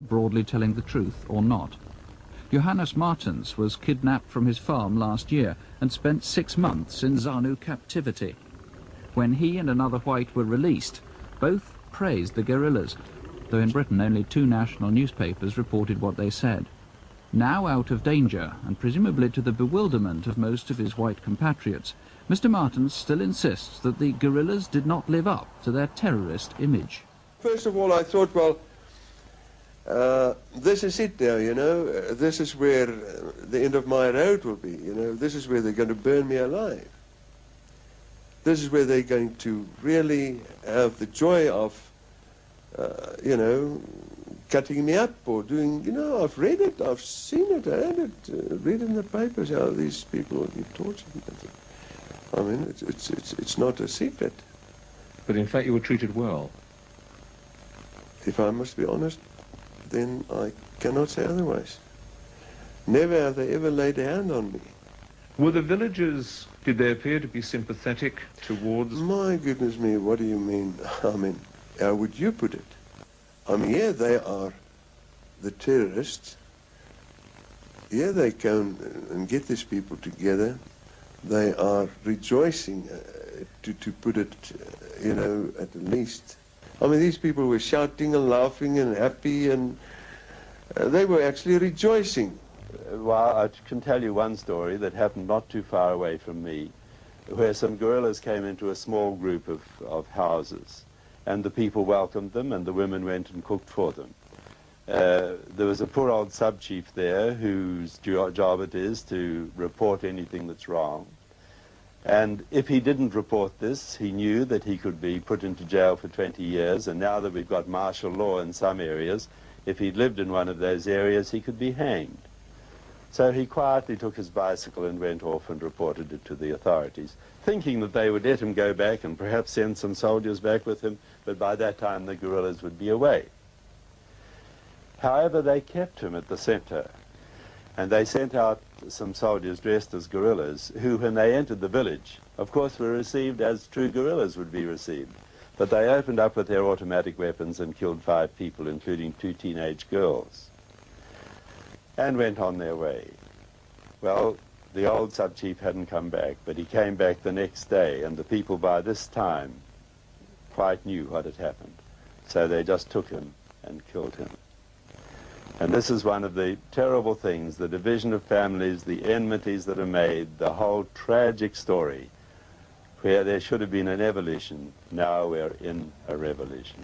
broadly telling the truth or not. Johannes Martens was kidnapped from his farm last year and spent 6 months in ZANU captivity. When he and another white were released, both praised the guerrillas, though in Britain only 2 national newspapers reported what they said. Now out of danger, and presumably to the bewilderment of most of his white compatriots, Mr. Martens still insists that the guerrillas did not live up to their terrorist image. First of all, I thought, well, this is it now, you know. This is where the end of my road will be, you know. This is where they're going to burn me alive. This is where they're going to really have the joy of, you know, cutting me up or doing, you know, I've read it, I've seen it, I heard it, read in the papers how these people will be tortured. I mean, it's not a secret. But in fact you were treated well. If I must be honest, then I cannot say otherwise. Never have they ever laid a hand on me. Were the villagers, did they appear to be sympathetic towards... My goodness me, what do you mean? I mean, how would you put it? I mean, yeah, they are the terrorists. Yeah, they come and get these people together. They are rejoicing, to put it, you know, at the least. I mean, these people were shouting and laughing and happy, and they were actually rejoicing. Well, I can tell you one story that happened not too far away from me, where some guerrillas came into a small group of houses, and the people welcomed them, and the women went and cooked for them. There was a poor old sub-chief there whose job it is to report anything that's wrong. And if he didn't report this, he knew that he could be put into jail for 20 years, and now that we've got martial law in some areas, if he'd lived in one of those areas, he could be hanged. So he quietly took his bicycle and went off and reported it to the authorities, thinking that they would let him go back and perhaps send some soldiers back with him, but by that time the guerrillas would be away. However, they kept him at the center, and they sent out some soldiers dressed as guerrillas, who, when they entered the village, of course were received as true guerrillas would be received. But they opened up with their automatic weapons and killed 5 people, including 2 teenage girls, and went on their way. Well, the old sub-chief hadn't come back, but he came back the next day, and the people by this time quite knew what had happened. So they just took him and killed him. And this is one of the terrible things, the division of families, the enmities that are made, the whole tragic story, where there should have been an evolution. Now we're in a revolution.